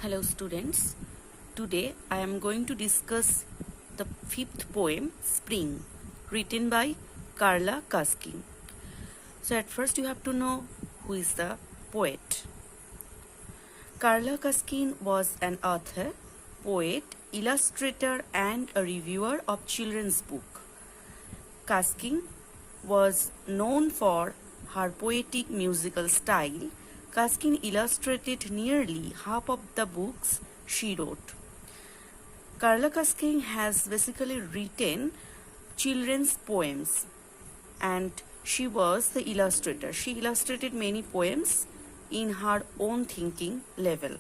Hello students, today I am going to discuss the fifth poem Spring, written by Carla Kaskin. So at first you have to know who is the poet. Carla Kaskin was an author, poet, illustrator and a reviewer of children's book. Kaskin was known for her poetic musical style. Kaskin illustrated nearly half of the books she wrote. Carla Kaskin has basically written children's poems and she was the illustrator. She illustrated many poems in her own thinking level.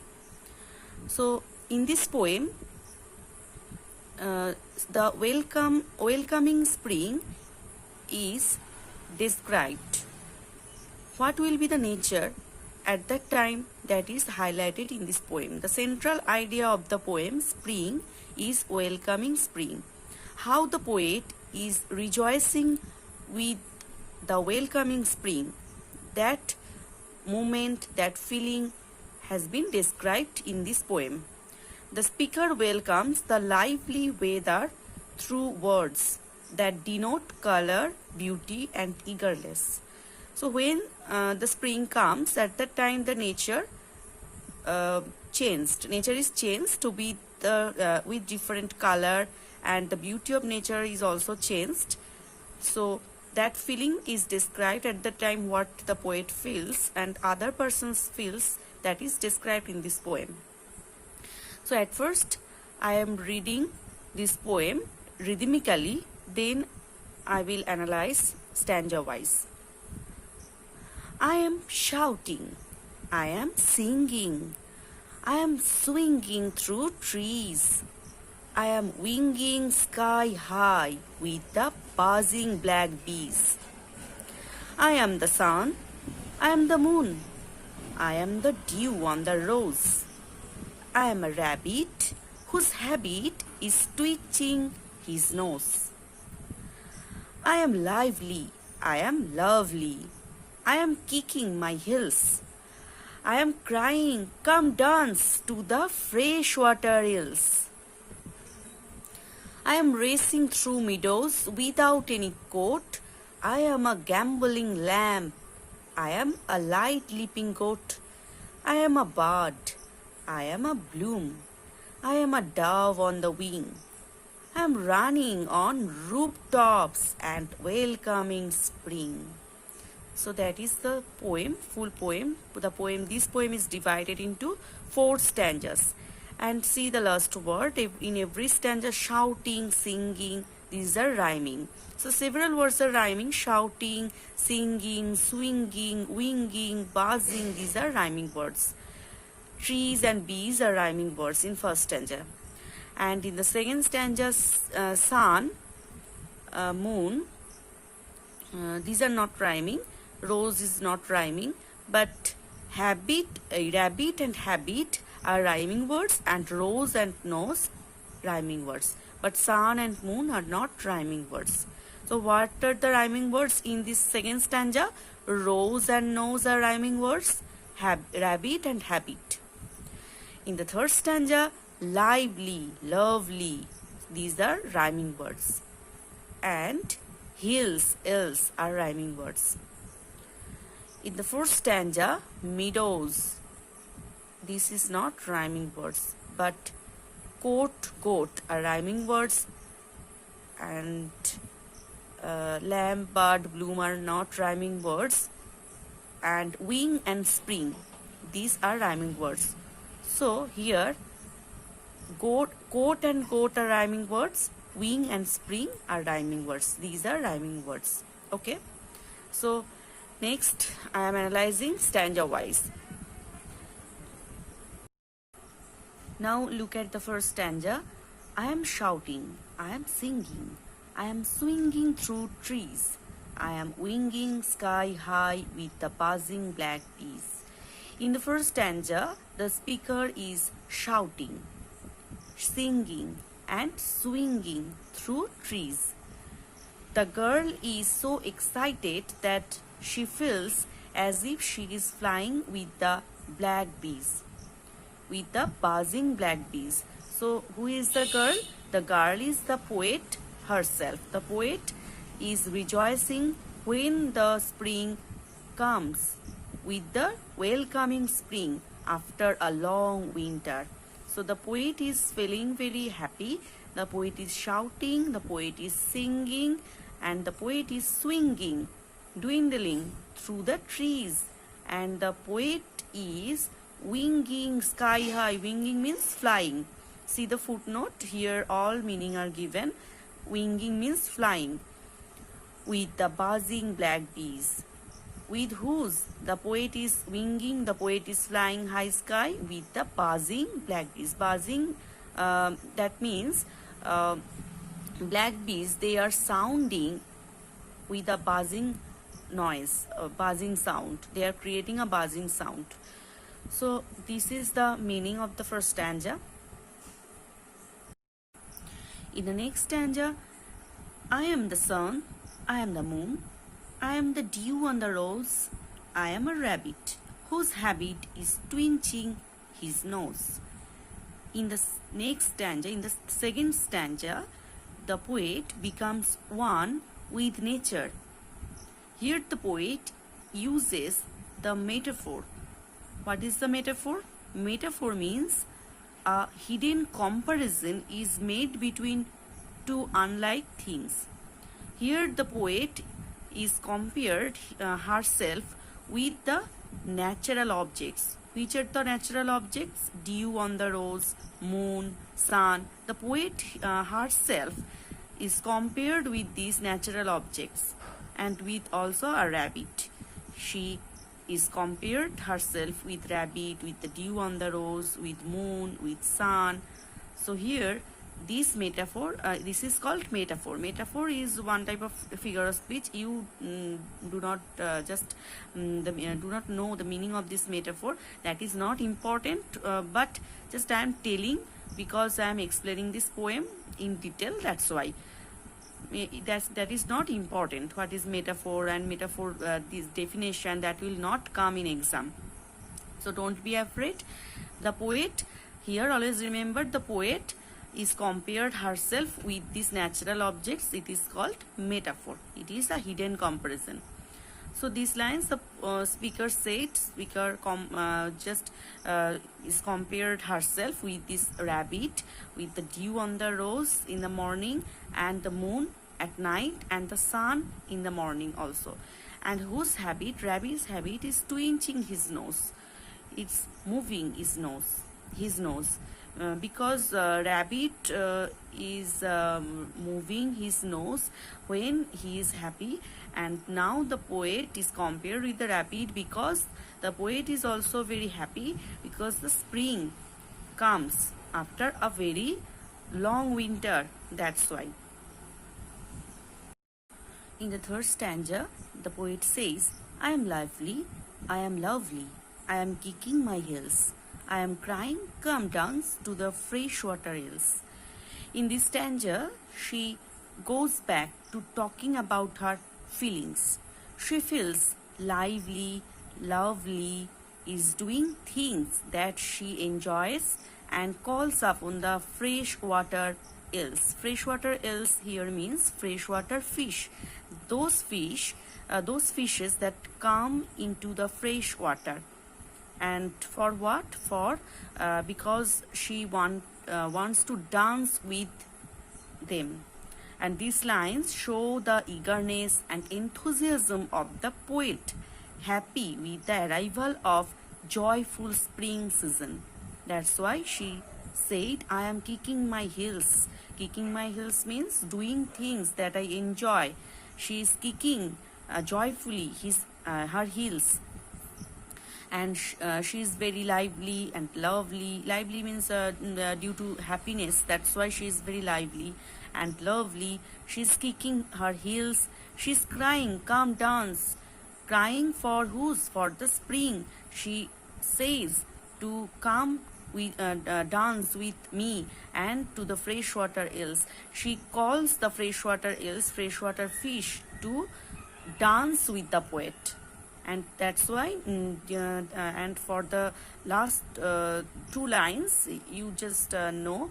So in this poem, the welcoming spring is described. What will be the nature at that time that is highlighted in this poem? The central idea of the poem Spring is welcoming spring. How the poet is rejoicing with the welcoming spring. That moment, that feeling has been described in this poem. The speaker welcomes the lively weather through words that denote color, beauty and eagerness. So when the spring comes, at that time the nature changed. Nature is changed to be with different color, and the beauty of nature is also changed. So that feeling is described at the time, what the poet feels and other persons feels, that is described in this poem. So at first I am reading this poem rhythmically, then I will analyze stanza wise. I am shouting, I am singing, I am swinging through trees, I am winging sky high with the buzzing black bees. I am the sun, I am the moon, I am the dew on the rose. I am a rabbit whose habit is twitching his nose. I am lively, I am lovely, I am kicking my heels. I am crying, come dance to the fresh water rills. I am racing through meadows without any coat. I am a gambolling lamb. I am a light leaping goat. I am a bird. I am a bloom. I am a dove on the wing. I am running on rooftops and welcoming spring. So that is the poem, full poem. This poem is divided into 4 stanzas. And see the last word, in every stanza shouting, singing, these are rhyming. So several words are rhyming: shouting, singing, swinging, winging, buzzing, these are rhyming words. Trees and bees are rhyming words in first stanza. And in the second stanza, sun, moon, these are not rhyming. Rose is not rhyming, but rabbit and habit are rhyming words, and rose and nose rhyming words. But sun and moon are not rhyming words. So what are the rhyming words in this second stanza? Rose and nose are rhyming words, rabbit and habit. In the third stanza, lively, lovely, these are rhyming words. And hills, else are rhyming words. In the fourth stanza, meadows, this is not rhyming words, but coat, goat are rhyming words, and lamb, bird, bloom are not rhyming words, and wing and spring, these are rhyming words. So here, coat and goat are rhyming words, wing and spring are rhyming words. These are rhyming words. Okay. So next I am analyzing stanza wise. Now look at the first stanza. I am shouting, I am singing, I am swinging through trees, I am winging sky high with the buzzing black bees. In the first stanza, the speaker is shouting, singing and swinging through trees. The girl is so excited that she feels as if she is flying with the black bees. with the buzzing black bees. So who is the girl? The girl is the poet herself. The poet is rejoicing when the spring comes, with the welcoming spring after a long winter. So the poet is feeling very happy. The poet is shouting, the poet is singing, and the poet is swinging, dwindling through the trees. And the poet is winging sky high. Winging means flying. See the footnote here, all meaning are given. Winging means flying, with the buzzing black bees. With whose? The poet is winging, the poet is flying high sky with the buzzing black bees. Buzzing, that means black bees, they are sounding with a buzzing noise, a buzzing sound. They are creating a buzzing sound. So this is the meaning of the first stanza. In the next stanza, I am the sun, I am the moon, I am the dew on the rose, I am a rabbit whose habit is twitching his nose. In the next stanza, in the second stanza, the poet becomes one with nature. Here the poet uses the metaphor. What is the metaphor? Metaphor means a hidden comparison is made between two unlike things. Here the poet is compared herself with the natural objects. Which are the natural objects? Dew on the rose, moon, sun. The poet herself is compared with these natural objects, and with also a rabbit. She is compared herself with rabbit, with the dew on the rose, with moon, with sun. So here this metaphor, this is called metaphor. Metaphor is one type of figure of speech. You do not do not know the meaning of this metaphor. That is not important, but just I am telling because I am explaining this poem in detail. That's why. That is not important. What is metaphor and metaphor, this definition, that will not come in exam. So don't be afraid. The poet here, always remember, the poet is compared herself with these natural objects. It is called metaphor. It is a hidden comparison. So these lines, the speaker said, is compared herself with this rabbit, with the dew on the rose in the morning, and the moon at night, and the sun in the morning also. And whose habit? Rabbit's habit is twitching his nose. It's moving his nose. Because rabbit is moving his nose when he is happy, and now the poet is compared with the rabbit because the poet is also very happy because the spring comes after a very long winter. That's why. In the third stanza, the poet says, I am lively, I am lovely, I am kicking my heels, I am crying, come dance to the freshwater hills. In this stanza, she goes back to talking about her feelings. She feels lively, lovely, is doing things that she enjoys, and calls upon the freshwater hills. Freshwater hills here means freshwater fish. Those fishes that come into the fresh water. And for what? For because she wants to dance with them. And these lines show the eagerness and enthusiasm of the poet, happy with the arrival of joyful spring season. That's why she said, I am kicking my heels. Kicking my heels means doing things that I enjoy. She is kicking joyfully her heels. And she is very lively and lovely. Lively means due to happiness. That's why she is very lively and lovely. She is kicking her heels. She is crying, come dance. Crying for whose? For the spring. She says to come dance with me and to the freshwater hills. She calls the freshwater hills, freshwater fish, to dance with the poet. and that's why and for the last two lines you just know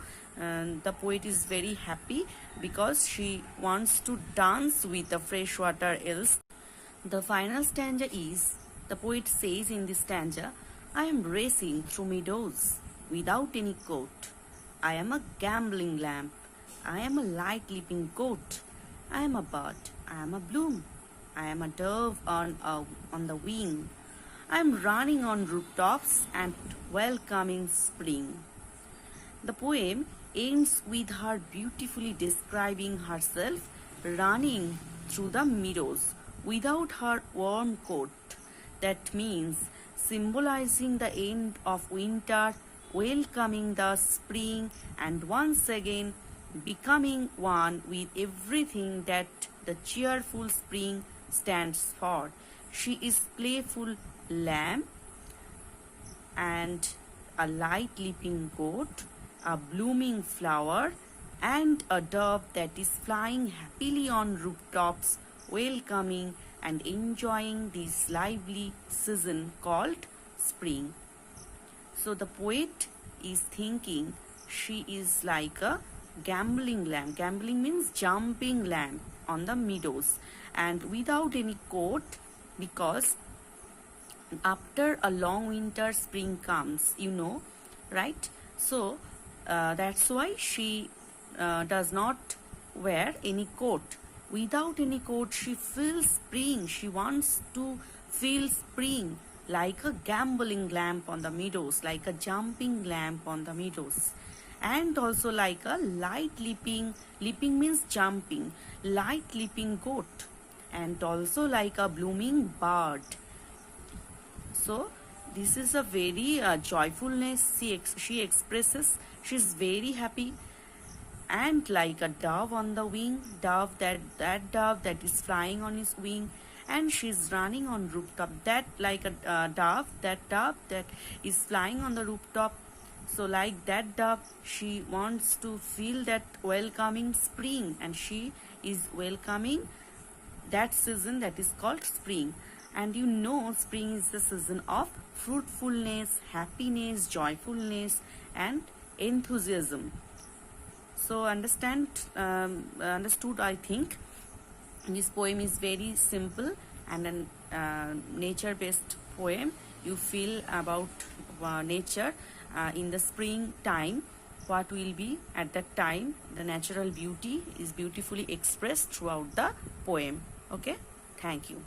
the poet is very happy because she wants to dance with the freshwater else. The final stanza is, the poet says in this stanza, I am racing through meadows without any coat. I am a gambling lamp. I am a light leaping goat. I am a bud. I am a bloom. I am a dove on the wing. I am running on rooftops and welcoming spring. The poem ends with her beautifully describing herself running through the meadows without her warm coat. That means symbolizing the end of winter, welcoming the spring, and once again becoming one with everything that the cheerful spring stands for. She is playful lamb and a light leaping goat, a blooming flower, and a dove that is flying happily on rooftops, welcoming and enjoying this lively season called spring. So the poet is thinking she is like a gambling lamb. Gambling means jumping lamb on the meadows and without any coat, because after a long winter spring comes, right? So that's why she does not wear any coat. Without any coat, she feels spring. She wants to feel spring like a gambling lamp on the meadows, like a jumping lamp on the meadows, and also like a light leaping means jumping, light leaping goat, and also like a blooming bird. So this is a very joyfulness she expresses. She's very happy, and like a dove on the wing, that dove that is flying on his wing, and she's running on rooftop, that like a dove that is flying on the rooftop. So like that dove, she wants to feel that welcoming spring, and she is welcoming that season that is called spring. And spring is the season of fruitfulness, happiness, joyfulness, and enthusiasm. So understood, I think. This poem is very simple and a nature-based poem. You feel about nature in the spring time, what will be at that time. The natural beauty is beautifully expressed throughout the poem. Okay, thank you.